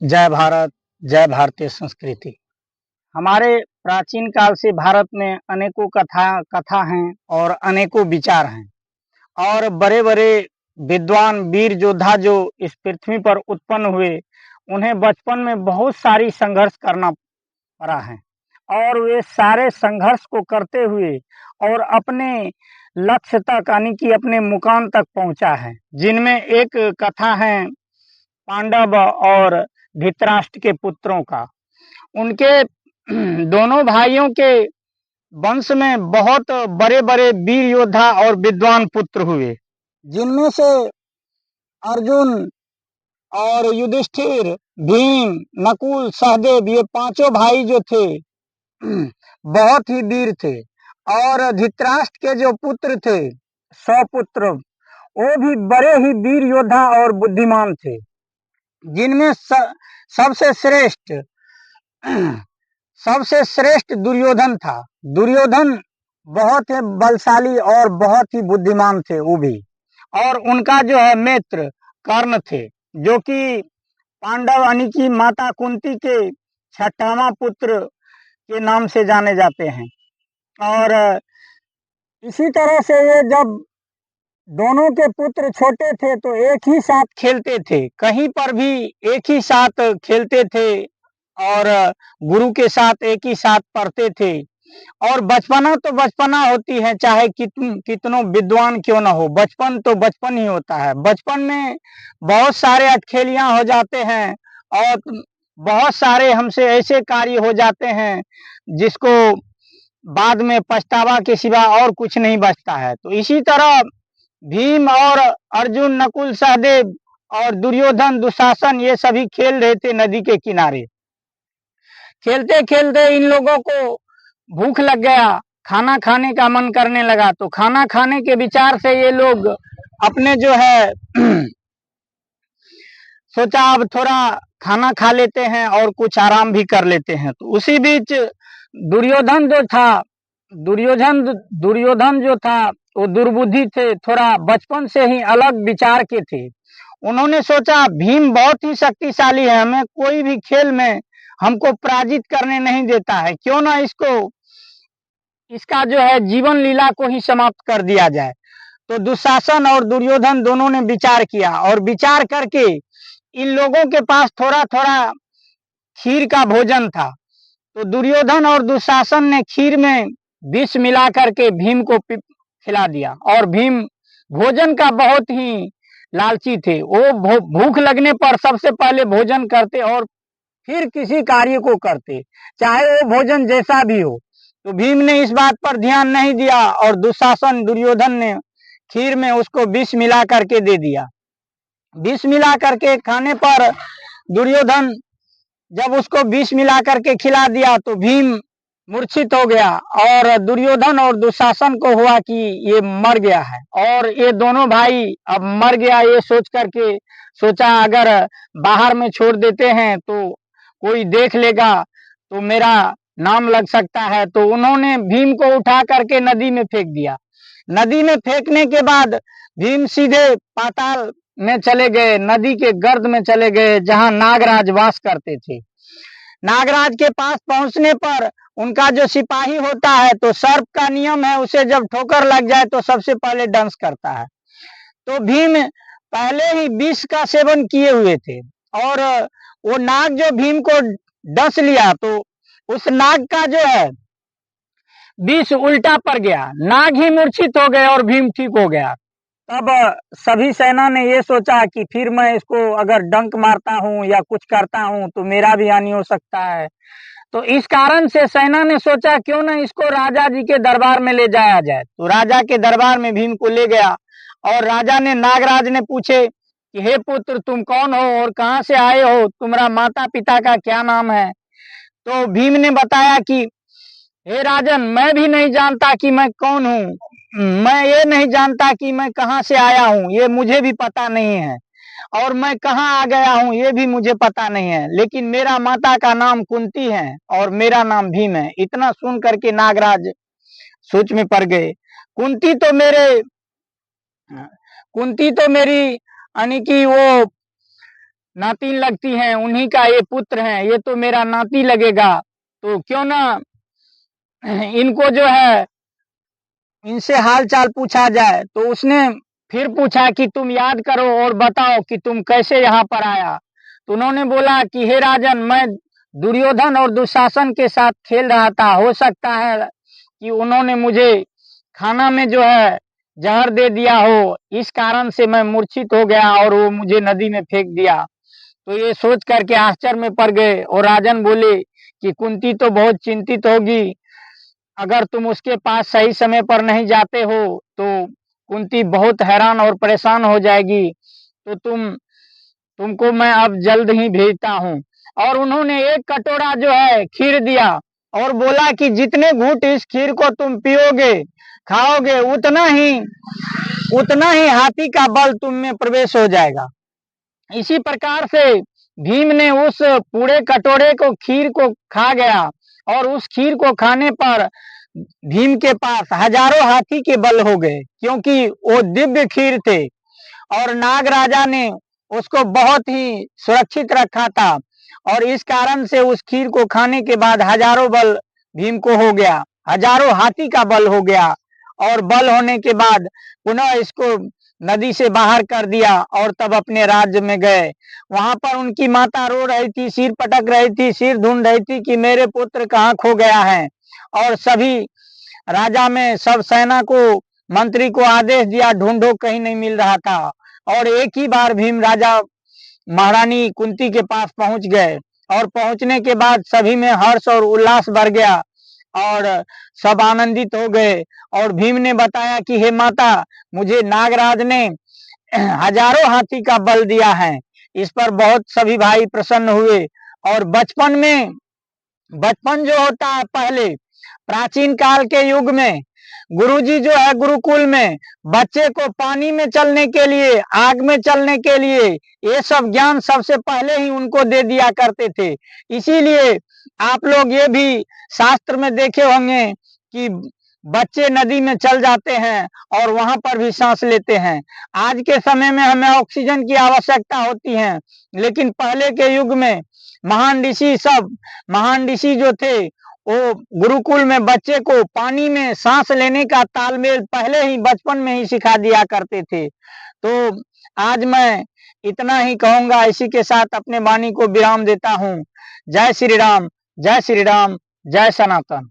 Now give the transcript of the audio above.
जय भारत, जय भारतीय संस्कृति। हमारे प्राचीन काल से भारत में अनेकों कथा हैं और अनेकों विचार हैं और बड़े-बड़े विद्वान वीर योद्धा जो इस पृथ्वी पर उत्पन्न हुए, उन्हें बचपन में बहुत सारी संघर्ष करना पड़ा है और वे सारे संघर्ष को करते हुए और अपने लक्ष्य तक यानी कि अपने मुकाम तक पहुँचा है। जिनमें एक कथा है पांडव और धृतराष्ट्र के पुत्रों का। उनके दोनों भाइयों के वंश में बहुत बड़े-बड़े वीर योद्धा और विद्वान पुत्र हुए, जिनमें से अर्जुन और युधिष्ठिर, भीम, नकुल, सहदेव ये पांचों भाई जो थे बहुत ही वीर थे। और धृतराष्ट्र के जो पुत्र थे 100 पुत्र, वो भी बड़े ही वीर योद्धा और बुद्धिमान थे। जिनमें सबसे श्रेष्ठ दुर्योधन था। दुर्योधन बहुत ही बलशाली और बहुत ही बुद्धिमान थे वो भी। और उनका जो है मित्र कर्ण थे, जो कि पांडव यानी कि माता कुंती के 6वां पुत्र के नाम से जाने जाते हैं। और इसी तरह से ये जब दोनों के पुत्र छोटे थे तो एक ही साथ खेलते थे, कहीं पर भी एक ही साथ खेलते थे और गुरु के साथ एक ही साथ पढ़ते थे। और बचपना तो बचपना होती है, चाहे कितनों विद्वान क्यों ना हो, बचपन तो बचपन ही होता है। बचपन में बहुत सारे अटखेलियां हो जाते हैं और बहुत सारे हमसे ऐसे कार्य हो जाते हैं जिसको बाद में पछतावा के सिवा और कुछ नहीं बचता है। तो इसी तरह भीम और अर्जुन, नकुल, सहदेव और दुर्योधन, दुशासन ये सभी खेल रहे थे नदी के किनारे। खेलते खेलते इन लोगों को भूख लग गया, खाना खाने का मन करने लगा। तो खाना खाने के विचार से ये लोग अपने जो है सोचा अब थोड़ा खाना खा लेते हैं और कुछ आराम भी कर लेते हैं। तो उसी बीच दुर्योधन जो था वो दुर्बुद्धि थे, थोड़ा बचपन से ही अलग विचार के थे। उन्होंने सोचा भीम बहुत ही शक्तिशाली है, हमें कोई भी खेल में हमको पराजित करने नहीं देता है, क्यों ना इसका जो है जीवन लीला को ही समाप्त कर दिया जाए। तो दुशासन और दुर्योधन दोनों ने विचार किया और विचार करके इन लोगों के पास थोड़ा थोड़ा खीर का भोजन था। तो दुर्योधन और दुशासन ने खीर में विष मिला करके भीम को खिला दिया। और भीम भोजन का बहुत ही लालची थे, वो भूख लगने पर सबसे पहले भोजन करते और फिर किसी कार्य को करते, चाहे वो भोजन जैसा भी हो। तो भीम ने इस बात पर ध्यान नहीं दिया और दुर्योधन ने खीर में उसको विष मिला करके दे दिया। विष मिला करके खाने पर दुर्योधन जब उसको विष मिला करके खिला दिया तो भीम मूर्छित हो गया और दुर्योधन और दुशासन को हुआ कि ये मर गया है। और ये दोनों भाई अब मर गया ये सोच करके सोचा अगर बाहर में छोड़ देते हैं तो कोई देख लेगा तो मेरा नाम लग सकता है। तो उन्होंने भीम को उठा करके नदी में फेंक दिया। नदी में फेंकने के बाद भीम सीधे पाताल में चले गए, नदी के गर्द में चले गए जहां नागराज वास करते थे। नागराज के पास पहुंचने पर उनका जो सिपाही होता है, तो सर्प का नियम है, उसे जब ठोकर लग जाए तो सबसे पहले दंश करता है। तो भीम पहले ही विष का सेवन किए हुए थे और वो नाग जो भीम को डस लिया तो उस नाग का जो है विष उल्टा पड़ गया, नाग ही मूर्छित हो गए और भीम ठीक हो गया। तब सभी सेना ने ये सोचा कि फिर मैं इसको अगर डंक मारता हूँ या कुछ करता हूँ तो मेरा भी हानि हो सकता है। तो इस कारण से सेना ने सोचा क्यों ना इसको राजा जी के दरबार में ले जाया जाए। तो राजा के दरबार में भीम को ले गया और राजा ने नागराज ने पूछे कि हे पुत्र तुम कौन हो और कहाँ से आए हो, तुम्हारा माता पिता का क्या नाम है। तो भीम ने बताया कि हे राजन, मैं भी नहीं जानता कि मैं कौन हूँ, मैं ये नहीं जानता कि मैं कहाँ से आया हूँ, ये मुझे भी पता नहीं है, और मैं कहाँ आ गया हूँ ये भी मुझे पता नहीं है, लेकिन मेरा माता का नाम कुंती है और मेरा नाम भीम है। इतना सुन करके नागराज सोच में पड़ गए। कुंती तो मेरी यानी कि वो नातिन लगती हैं, उन्हीं का ये पुत्र है, ये तो मेरा नाती लगेगा, तो क्यों ना इनको जो है इनसे हाल चाल पूछा जाए। तो उसने फिर पूछा कि तुम याद करो और बताओ कि तुम कैसे यहाँ पर आया। तो उन्होंने बोला कि हे राजन, मैं दुर्योधन और दुशासन के साथ खेल रहा था, हो सकता है कि उन्होंने मुझे खाना में जो है जहर दे दिया हो, इस कारण से मैं मूर्छित हो गया और वो मुझे नदी में फेंक दिया। तो ये सोच करके आश्चर्य में पड़ गए और राजन बोले कि कुंती तो बहुत चिंतित होगी, अगर तुम उसके पास सही समय पर नहीं जाते हो तो कुंती बहुत हैरान और परेशान हो जाएगी। तो तुमको मैं अब जल्द ही भेजता हूँ। और उन्होंने एक कटोरा जो है खीर दिया और बोला कि जितने घूंट इस खीर को तुम पियोगे खाओगे, उतना ही हाथी का बल तुम में प्रवेश हो जाएगा। इसी प्रकार से भीम ने उस पूरे कटोरे को खीर को खा गया और उस खीर को खाने पर भीम के पास हजारों हाथी के बल हो गए, क्योंकि वो दिव्य खीर थे और नाग राजा ने उसको बहुत ही सुरक्षित रखा था। और इस कारण से उस खीर को खाने के बाद हजारों बल भीम को हो गया, हजारों हाथी का बल हो गया। और बल होने के बाद पुनः इसको नदी से बाहर कर दिया और तब अपने राज्य में गए। वहां पर उनकी माता रो रही थी, सिर पटक रही थी, सिर ढूंढ रही थी कि मेरे पुत्र कहाँ खो गया है। और सभी राजा में सब सेना को मंत्री को आदेश दिया, ढूंढो, कहीं नहीं मिल रहा था। और एक ही बार भीम राजा महारानी कुंती के पास पहुंच गए और पहुंचने के बाद सभी में हर्ष और उल्लास बढ़ गया और सब आनंदित हो गए। और भीम ने बताया कि हे माता, मुझे नागराज ने हजारों हाथी का बल दिया है। इस पर बहुत सभी भाई प्रसन्न हुए। और बचपन जो होता है, पहले प्राचीन काल के युग में गुरुजी जो है गुरुकुल में बच्चे को पानी में चलने के लिए, आग में चलने के लिए ये सब ज्ञान सबसे पहले ही उनको दे दिया करते थे। इसीलिए आप लोग ये भी शास्त्र में देखे होंगे कि बच्चे नदी में चल जाते हैं और वहां पर भी सांस लेते हैं। आज के समय में हमें ऑक्सीजन की आवश्यकता होती है, लेकिन पहले के युग में महान ऋषि जो थे वो गुरुकुल में बच्चे को पानी में सांस लेने का तालमेल पहले ही बचपन में ही सिखा दिया करते थे। तो आज मैं इतना ही कहूंगा, इसी के साथ अपने वाणी को विराम देता हूँ। जय श्री राम, जय श्री राम, जय सनातन।